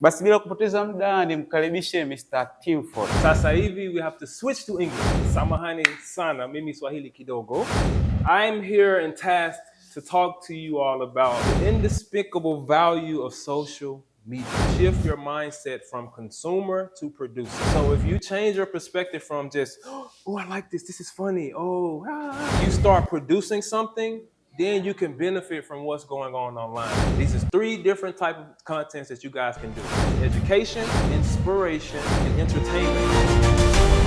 Basi bila kupoteza muda nimkaribishe Mr. Timford. Sasa hivi we have to switch to English. Samahani sana, mimi Swahili kidogo. I'm here and tasked to talk to you all about the indispensable value of social media. Shift your mindset from consumer to producer. So if you change your perspective from just, oh, I like this is funny, you start producing something, then you can benefit from what's going on online. These are 3 different types of contents that you guys can do: education, inspiration, and entertainment.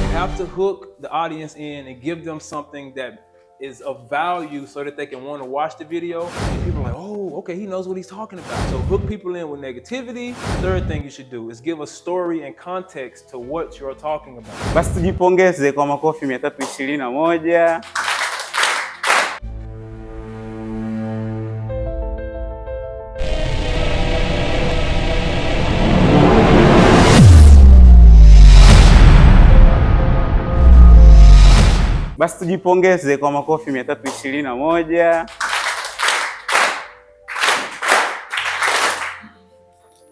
You have to hook the audience in and give them something that is of value so that they can want to watch the video. And people are like, oh, okay, he knows what he's talking about. So hook people in with negativity. Third thing you should do is give a story and context to what you're talking about. Basi tujipongeze kwa makofi 321. Basi tujipongeze kwa makofi 321.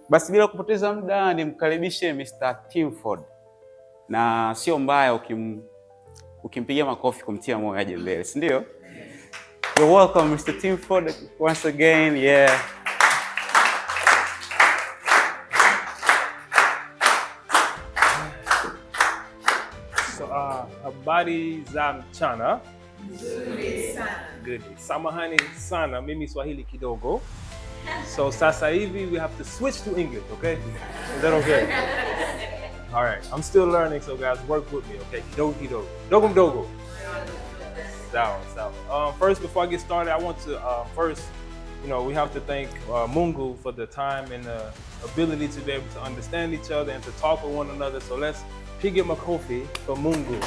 Basi bila kupoteza muda nimkaribishe Mr. Timford. Na sio mbaya ukimpigia makofi kumtia moyo aje mbele, si ndio? You're welcome Mr. Timford once again. Yeah. Habari za mchana. Nzuri sana. Good. Samahani sana, mimi Swahili kidogo. So sasa hivi we have to switch to English, okay? Is that okay? All right. I'm still learning, so guys, work with me, okay? Kidogo kidogo. Dogo mdogo. Sawa. First, before I get started, I want to first, we have to thank Mungu for the time and the ability to be able to understand each other and to talk with one another. So let's piga makofi for Mungu.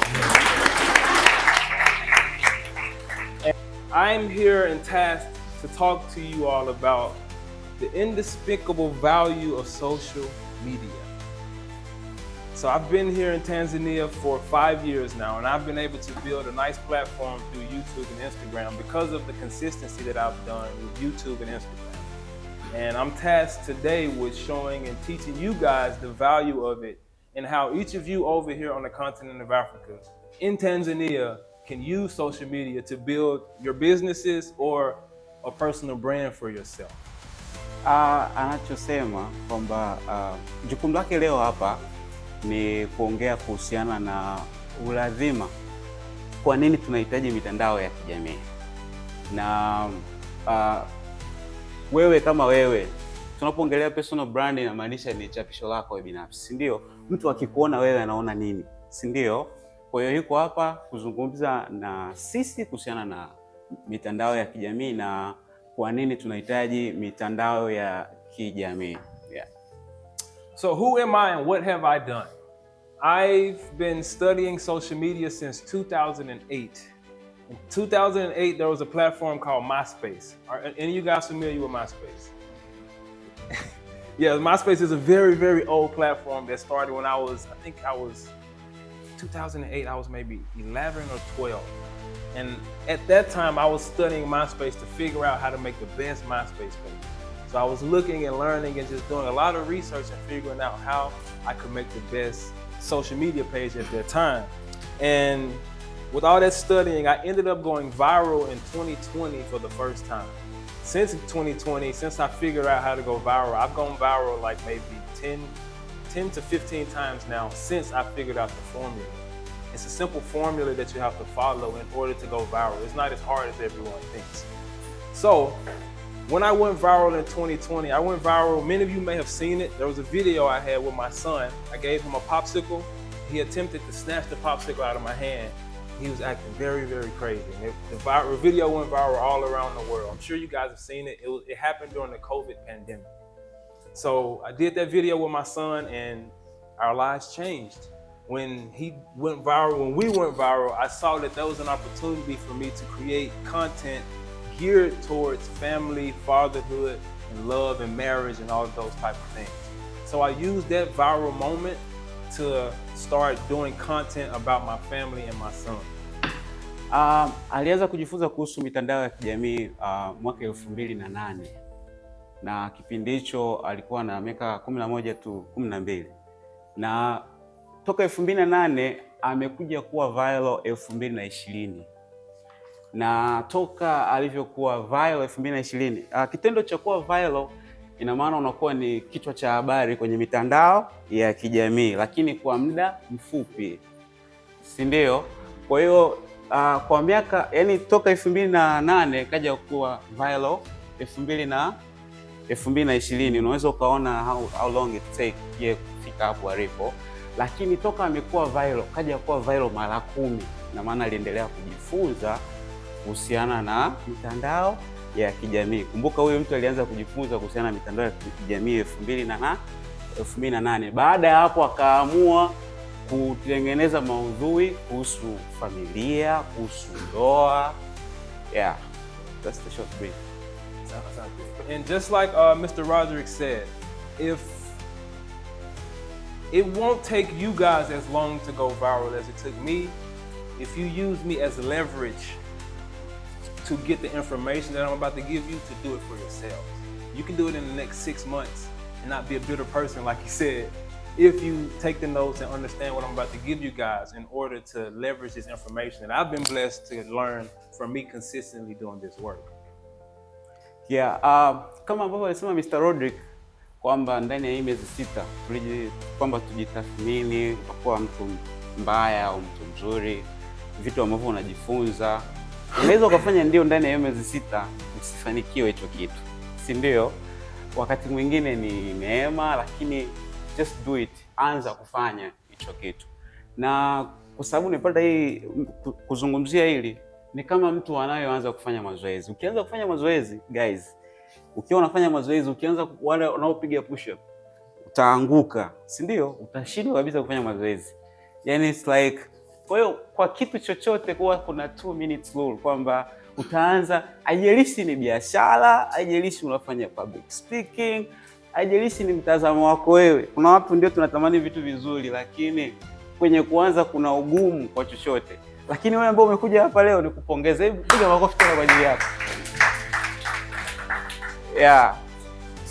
And I'm here and tasked to talk to you all about the indispensable value of social media. So I've been here in Tanzania for 5 years now, and I've been able to build a nice platform through YouTube and Instagram because of the consistency that I've done with YouTube and Instagram. And I'm tasked today with showing and teaching you guys the value of it and how each of you over here on the continent of Africa, in Tanzania, can use social media to build your businesses or a personal brand for yourself. Anachosema kwamba jukumu lake leo hapa ni kuongea kuhusiana na ulazima kwa nini tunahitaji mitandao ya kijamii. Na wewe kama wewe, tunapoongelea personal brand inamaanisha ni chapisho lako binafsi, si ndio? Mtu akikuona wewe anaona nini, si ndio? Kwa hiyo yuko hapa kuzungumza na sisi kuhusiana na mitandao ya kijamii na kwa nini tunahitaji mitandao ya kijamii. Yeah. So who am I and what have I done? I've been studying social media since 2008. In 2008, there was a platform called MySpace. Are any of you guys familiar with MySpace? Yeah, MySpace is a very, very old platform that started when I was 2008, I was maybe 11 or 12. And at that time, I was studying MySpace to figure out how to make the best MySpace page. So I was looking and learning and just doing a lot of research and figuring out how I could make the best social media page at that time. And with all that studying, I ended up going viral in 2020 for the first time. Since 2020, since I figured out how to go viral, I've gone viral like maybe 10 to 15 times now since I figured out the formula. It's a simple formula that you have to follow in order to go viral. It's not as hard as everyone thinks. So when I went viral in 2020, I went viral. Many of you may have seen it. There was a video I had with my son. I gave him a popsicle. He attempted to snatch the popsicle out of my hand. He was acting very, very crazy. The video went viral all around the world. I'm sure you guys have seen it. It happened during the COVID pandemic. So I did that video with my son and our lives changed. When we went viral, I saw that there was an opportunity for me to create content geared towards family, fatherhood, and love and marriage and all of those type of things. So I used that viral moment to start doing content about my family and my son. Alianza kujifunza kuhusu mitandao ya kijamii mwaka 2008. na kipindi hicho alikuwa na miaka 11 tu 12, na toka 2008 amekuja kuwa viral 2020, na toka alivyokuwa viral 2020, kitendo cha kuwa viral ina maana unakuwa ni kichwa cha habari kwenye mitandao ya kijamii, lakini kwa muda mfupi, si ndio? Kwa hiyo kwa miaka, yani toka 2008 kaja kuwa viral 2020, unaweza ukaona how long it take ye kufika hapo alipo. Lakini toka amekuwa viral kaja kuwa viral mara 10, na maana aliendelea kujifunza kuhusiana na mitandao ya kijamii. Kumbuka huyu mtu alianza kujifunza kuhusiana na mitandao ya kijamii 2008. Baada ya hapo akaamua kutengeneza maudhui kuhusu familia, kuhusu ndoa. Yeah, that's the short brief. And just like Mr. Roderick said, if it won't take you guys as long to go viral as it took me, if you use me as leverage to get the information that I'm about to give you, to do it for yourselves. You can do it in the next 6 months and not be a bitter person, like he said, if you take the notes and understand what I'm about to give you guys in order to leverage this information that I've been blessed to learn from me consistently doing this work. Yeah, kama ambavyo alisema Mr. Roderick kwamba ndani ya hii miezi 6 kwamba tujitathmini, utakuwa mtu mbaya au mtu mzuri, vitu ambavyo unajifunza. Unaweza ukafanya ndio ndani ya miezi 6 usifanikiwe hicho kitu, si ndio? Wakati mwingine ni neema, lakini just do it, anza kufanya hicho kitu. Na kwa sababu nimepata hii kuzungumzia hili, ni kama mtu anayeanza kufanya mazoezi. Ukianza kufanya mazoezi guys, ukiwa unafanya mazoezi, ukianza wale wanaopiga push up, utaanguka, si ndio? Utashindwa kabisa kufanya mazoezi. Yani it's like, kwa hiyo kwa kitu chochote kuwa kuna 2 minutes rule, kwamba utaanza, haijalishi ni biashara, haijalishi unafanya public speaking, haijalishi ni mtazamo wako wewe. Kuna watu ndio tunatamani vitu vizuri, lakini kwenye kuanza kuna ugumu kwa chochote. Lakini wewe ambao umekuja hapa leo, nikupongeze. Hebu piga makofi tena kwa ajili yako. Yeah.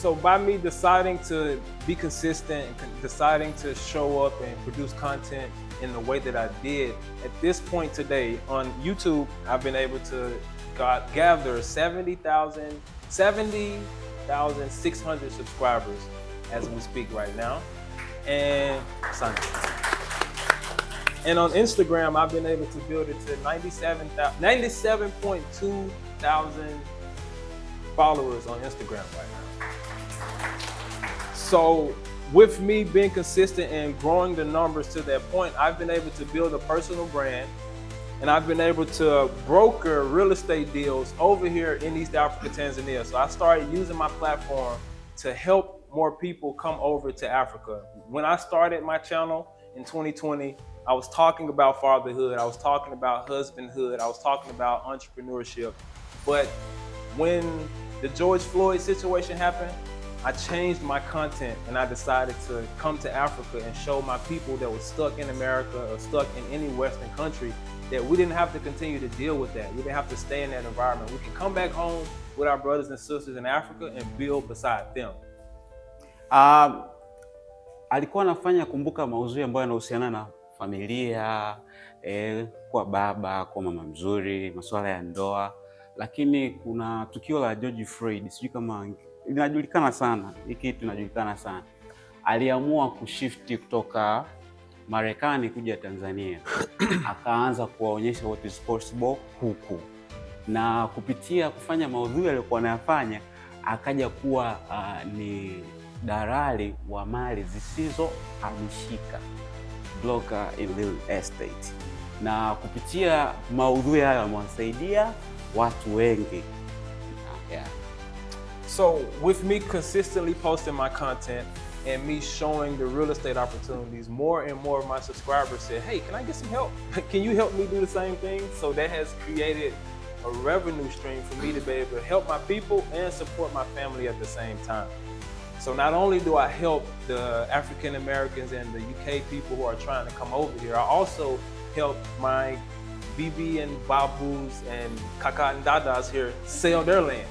So by me deciding to be consistent and deciding to show up and produce content in the way that I did, at this point today on YouTube, I've been able to gather 70,600 subscribers as we speak right now. And on Instagram, I've been able to build it to 97.2 thousand followers on Instagram right now. So with me being consistent and growing the numbers to that point, I've been able to build a personal brand, and I've been able to broker real estate deals over here in East Africa, Tanzania. So I started using my platform to help more people come over to Africa. When I started my channel in 2020, I was talking about fatherhood, I was talking about husbandhood, I was talking about entrepreneurship. But when the George Floyd situation happened, I changed my content and I decided to come to Africa and show my people that were stuck in America or stuck in any Western country that we didn't have to continue to deal with that. We didn't have to stay in that environment. We can come back home with our brothers and sisters in Africa and build beside them. Alikuwa anafanya, kumbuka, maudhui ambayo yanahusiana na familia, kwa baba, kwa mama mzuri, masuala ya ndoa. Lakini kuna tukio la George Floyd, sijui kama linajulikana sana, hiki tunajulikana sana. Aliamua kushifti kutoka Marekani kuja Tanzania. Akaanza kuwaonyesha what is possible huku. Na kupitia kufanya maudhui aliyokuwa anayafanya, akaja kuwa ni dalali wa mali zisizohamishika, broker in real estate. Na kupitia maudhui haya amewasaidia watu wengi. Yeah. So with me consistently posting my content and me showing the real estate opportunities, more and more of my subscribers said, hey, can I get some help? Can you help me do the same thing? So that has created a revenue stream for me to be able to help my people and support my family at the same time. So not only do I help the African Americans and the UK people who are trying to come over here, I also help my Bibi and Babus and Kaka and Dadas here sell their land.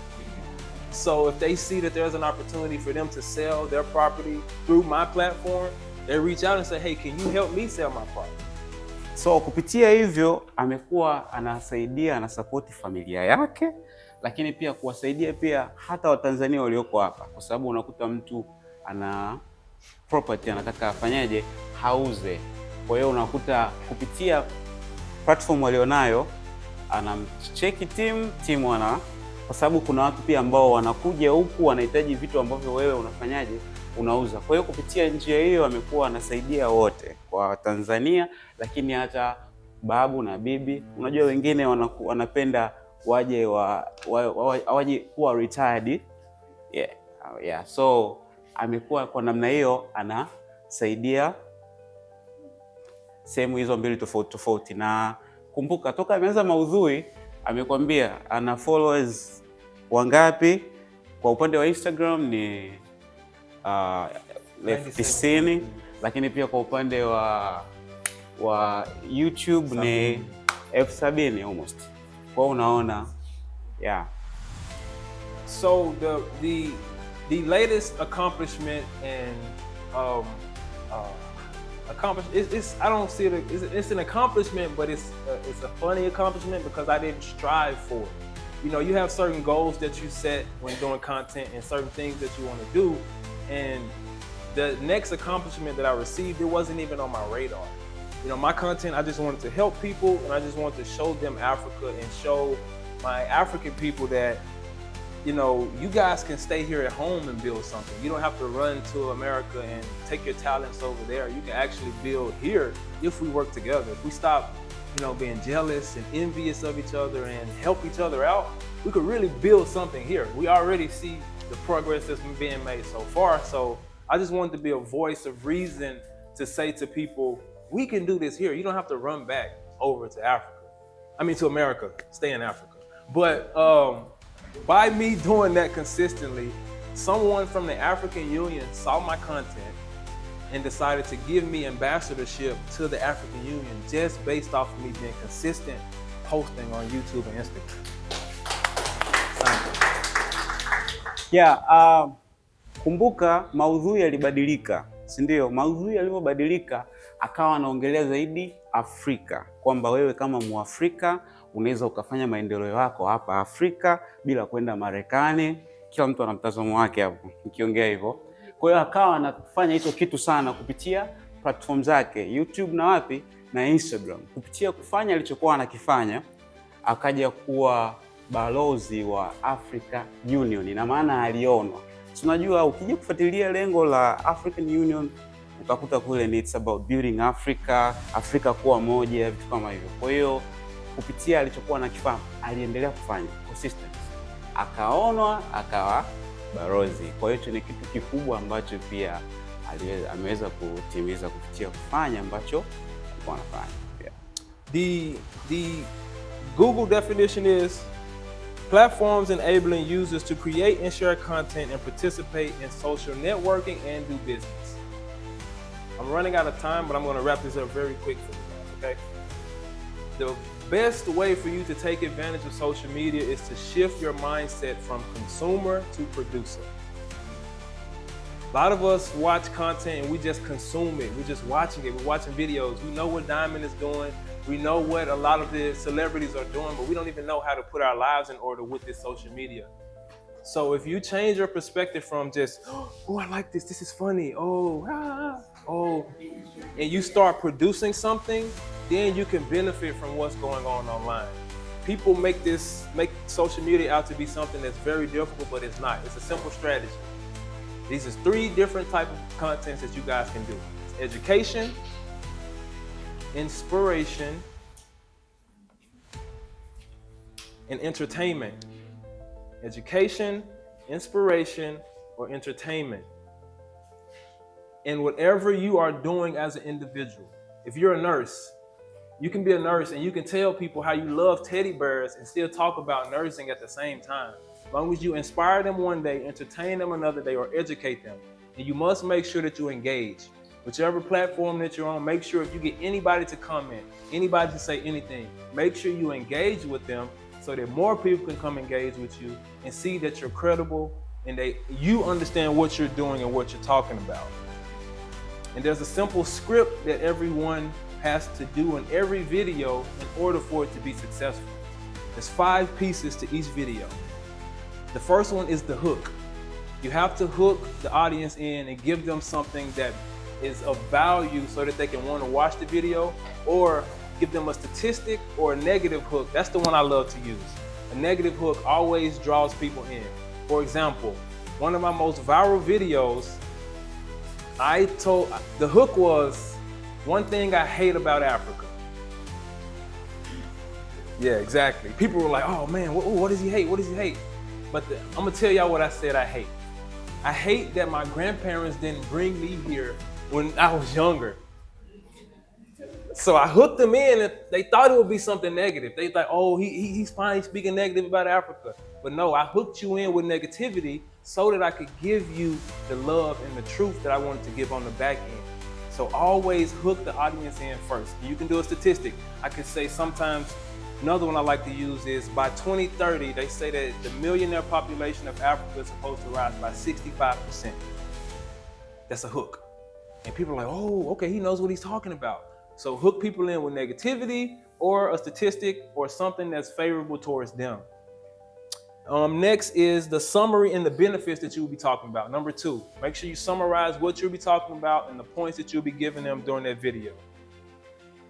So if they see that there's an opportunity for them to sell their property through my platform, they reach out and say, hey, can you help me sell my property? So kupitia hivyo amekuwa anasaidia, anasapoti familia yake, lakini pia kuwasaidia pia hata Watanzania walioko hapa, kwa sababu unakuta mtu ana property anataka afanyaje, hauze. Kwa hiyo unakuta kupitia platform walionayo anamcheki timu ana, kwa sababu kuna watu pia ambao wanakuja huku wanahitaji vitu ambavyo wewe unafanyaje, unauza. Kwa hiyo kupitia njia hiyo amekuwa anasaidia wote, kwa Tanzania, lakini hata babu na bibi. Unajua wengine wanapenda waje waje kuwa retired. Yeah. So amekuwa kwa namna hiyo anasaidia sehemu hizo mbili tofauti. Na kumbuka toka ameanza maudhui amekwambia ana followers wangapi. Kwa upande wa Instagram ni 90, lakini pia kwa upande wa YouTube ni 70 almost. Kwa unaona, yeah. So the latest accomplishment and I don't see it. It's an accomplishment, but it's a funny accomplishment because I didn't strive for it. You know, you have certain goals that you set when doing content and certain things that you want to do, and the next accomplishment that I received, it wasn't even on my radar. You know, my content, I just wanted to help people, and I just wanted to show them Africa and show my African people that, you know, you guys can stay here at home and build something. You don't have to run to America and take your talents over there. You can actually build here if we work together. If we stop, you know, being jealous and envious of each other and help each other out, we could really build something here. We already see the progress that's been being made so far. So I just wanted to be a voice of reason to say to people, we can do this here. You don't have to run back over to Africa. I mean, to America, stay in Africa. But by me doing that consistently, someone from the African Union saw my content and decided to give me ambassadorship to the African Union just based off of me being consistent posting on YouTube and Instagram. Yeah, kumbuka maudhui yalibadilika, si ndio? Maudhui yalipobadilika akawa anaongelea zaidi Afrika, kwamba wewe kama Muafrika unaweza ukafanya maendeleo yako hapa Afrika bila kwenda Marekani. Kila mtu ana mtazamo wake hapo nikiongea hivyo. Kwa hiyo akawa anafanya hicho kitu sana kupitia platform zake YouTube na wapi na Instagram. Kupitia kufanya alichokuwa anakifanya, akaja kuwa balozi wa Africa Union. Ina maana alionwa. Tunajua ukija kufuatilia lengo la African Union utakuta kule ni it's about building Africa, Afrika kuwa moja, vitu kama hivyo. Kwa hiyo kupitia alichokuwa anakifanya aliendelea kufanya consistent, akaonwa akawa balozi. Kwa hiyo ni kitu kikubwa ambacho pia ameweza kutimiza kupitia kufanya ambacho alikuwa anafanya. Yeah. The Google definition is platforms enabling users to create and share content and participate in social networking and do business. I'm running out of time, but I'm going to wrap this up very quick for you guys, okay? The best way for you to take advantage of social media is to shift your mindset from consumer to producer. A lot of us watch content and we just consume it. We're just watching it. We're watching videos. We know what Diamond is doing. We know what a lot of the celebrities are doing, but we don't even know how to put our lives in order with this social media. So if you change your perspective from just, oh, I like this, this is funny, and you start producing something, then you can benefit from what's going on online. People make social media out to be something that's very difficult, but it's not. It's a simple strategy. These are 3 different types of contents that you guys can do. It's education, inspiration, and entertainment. Education, inspiration, or entertainment. And whatever you are doing as an individual, if you're a nurse, you can be a nurse and you can tell people how you love teddy bears and still talk about nursing at the same time. As long as you inspire them one day, entertain them another day, or educate them. And you must make sure that you engage. Whichever platform that you're on, make sure if you get anybody to comment, anybody to say anything, make sure you engage with them so that more people can come engage with you and see that you're credible and you understand what you're doing and what you're talking about. And there's a simple script that everyone has to do in every video in order for it to be successful. There's 5 pieces to each video. The first one is the hook. You have to hook the audience in and give them something that is of value so that they can want to watch the video, or give them a statistic or a negative hook. That's the one I love to use. A negative hook always draws people in. For example, one of my most viral videos, the hook was one thing I hate about Africa. Yeah, exactly. People were like, oh man, what does he hate? What does he hate? But I'm gonna tell y'all what I said I hate. I hate that my grandparents didn't bring me here when I was younger. So I hooked them in and they thought it would be something negative. They thought, oh, he's finally speaking negative about Africa. But no, I hooked you in with negativity so that I could give you the love and the truth that I wanted to give on the back end. So always hook the audience in first. You can do a statistic. I could say sometimes, another one I like to use is by 2030, they say that the millionaire population of Africa is supposed to rise by 65%. That's a hook. And people are like, oh, okay, he knows what he's talking about. So hook people in with negativity or a statistic or something that's favorable towards them. Next is the summary and the benefits that you'll be talking about. Number 2, make sure you summarize what you'll be talking about and the points that you'll be giving them during that video.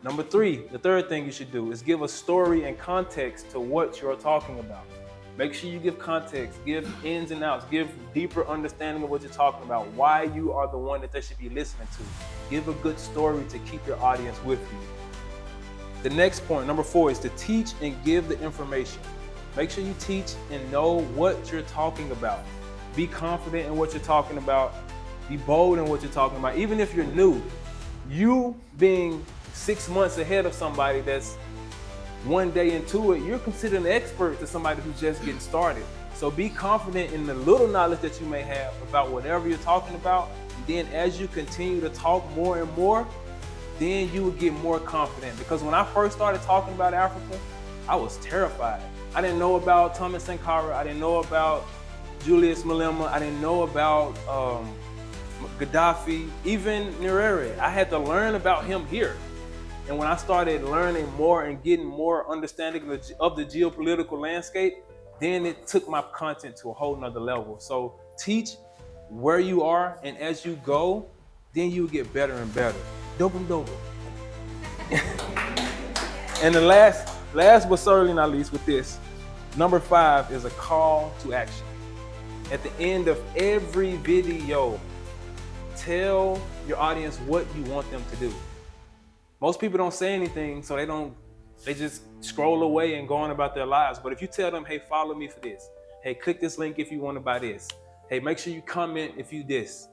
Number 3, the third thing you should do is give a story and context to what you're talking about. Make sure you give context, give ins and outs, give deeper understanding of what you're talking about, why you are the one that they should be listening to. Give a good story to keep your audience with you. The next point, number 4, is to teach and give the information. Make sure you teach and know what you're talking about. Be confident in what you're talking about. Be bold in what you're talking about. Even if you're new, you being 6 months ahead of somebody that's one day into it, you're considered an expert to somebody who's just getting started. So be confident in the little knowledge that you may have about whatever you're talking about. And then as you continue to talk more and more, then you will get more confident. Because when I first started talking about Africa, I was terrified. I didn't know about Thomas Sankara. I didn't know about Julius Malema. I didn't know about Gaddafi, even Nyerere. I had to learn about him here. And when I started learning more and getting more understanding of the geopolitical landscape, then it took my content to a whole nother level. So teach where you are, and as you go, then you get better and better. Dope. And the last but certainly not least with this, number 5 is a call to action. At the end of every video, tell your audience what you want them to do. Most people don't say anything, so they just scroll away and go on about their lives. But if you tell them, hey, follow me for this. Hey, click this link if you want to buy this. Hey, make sure you comment if you this.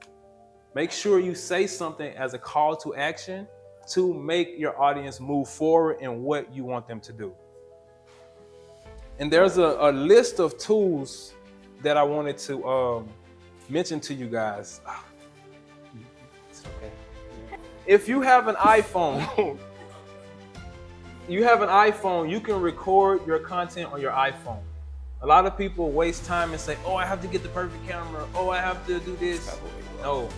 Make sure you say something as a call to action to make your audience move forward in what you want them to do. And there's a list of tools that I wanted to mention to you guys. It's okay. If you have an iPhone, you can record your content on your iPhone. A lot of people waste time and say, oh, I have to get the perfect camera. Oh, I have to do this. No,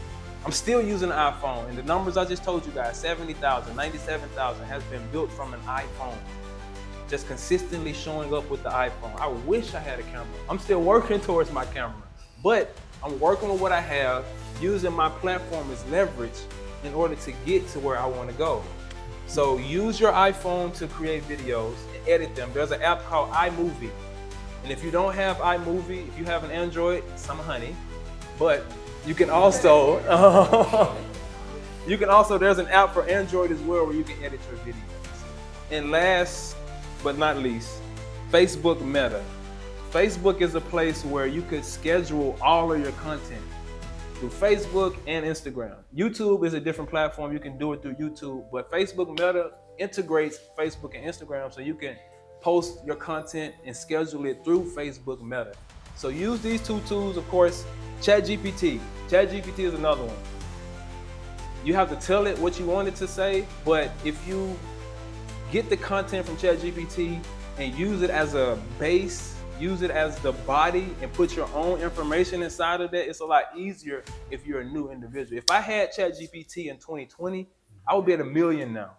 I'm still using an iPhone. And the numbers I just told you guys, 70,000, 97,000 has been built from an iPhone. Just consistently showing up with the iPhone. I wish I had a camera. I'm still working towards my camera, but I'm working with what I have, using my platform as leverage in order to get to where I want to go. So use your iPhone to create videos and edit them. There's an app called iMovie. And if you don't have iMovie, if you have an Android, some honey, but you can also, there's an app for Android as well where you can edit your videos. And last but not least, Facebook Meta. Facebook is a place where you could schedule all of your content through Facebook and Instagram. YouTube is a different platform. You can do it through YouTube, but Facebook Meta integrates Facebook and Instagram so you can post your content and schedule it through Facebook Meta. So use these 2 tools, of course. ChatGPT. ChatGPT is another one. You have to tell it what you want it to say, but if you get the content from ChatGPT and use it as a base, use it as the body, and put your own information inside of that, it's a lot easier if you're a new individual. If I had ChatGPT in 2020, I would be at 1 million now.